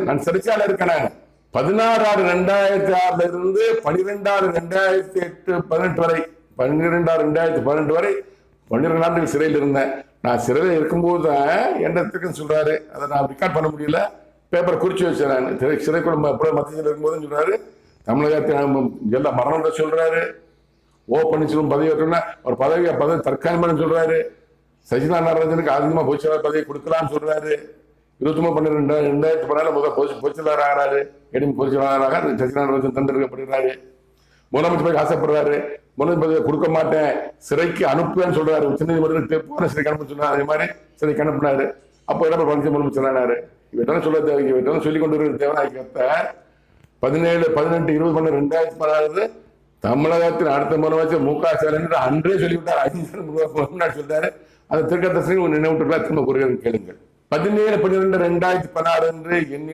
நான் சிறைச்சாலை இருக்கிறேன். 16/6/2006 இருந்து 12/6/2018 வரை 12/6/2018 வரை 12 ஆண்டுகள் சிறையில் இருந்தேன். நான் சிறையில் இருக்கும்போது தான் என்னத்துக்குன்னு சொல்றாரு. அதை நான் ரெக்கார்ட் பண்ண முடியல, பேப்பர் குறிச்சு வச்சேன். நான் சிறைக்குள்ள மத்தியில் இருக்கும்போது சொல்றாரு, தமிழகத்தில் எல்லாம் மரணம் சொல்றாரு. ஓ பன்னீர்செல்வம் பதவி ஏற்றோம்னா ஒரு பதவி தற்காலிகமான சொல்றாரு. சசிகலா நடராஜனுக்கு அதிகமாக பொதுச்செயலாளர் பதவி கொடுக்கலாம்னு சொல்றாரு. 23/12/2014 முதல் பொதுச்செயலாளர் ஆகிறாரு. எடிம் பொதுச்செயலாளராக சசிகலா நடராஜன் தந்திருக்கப்படுகிறாரு. முதலமைச்சர் பதவி ஆசைப்படுறாரு. முதலமைச்சர் பதவியை கொடுக்க மாட்டேன், சிறைக்கு அனுப்புவேன்னு சொல்றாரு. உச்சநீதிமன்றத்தில் போன சிறைக்கு அனுப்ப சொன்னார். அதே மாதிரி சிறைக்கு அனுப்பினாரு. அப்போ எடப்பாடி பழனிசாமி முதலமைச்சர் ஆனாரு. இவற்றாலும் சொல்ல தேவை, இவற்றாலும் சொல்லிக் கொண்டு வருகிற தேவநாயகத்த 17, 18, 20/12/2016 தமிழகத்தின் அடுத்த முதலமைச்சர் மு க ஸ்டாலின் அன்றே சொல்லிவிட்டார். 5 முன்னாடி சொல்றாரு. அந்த திருக்கத்தை நினைவுட்டுலாம் திரும்ப கூறுகிறது கேளுங்கள். 17/12/2016 என்று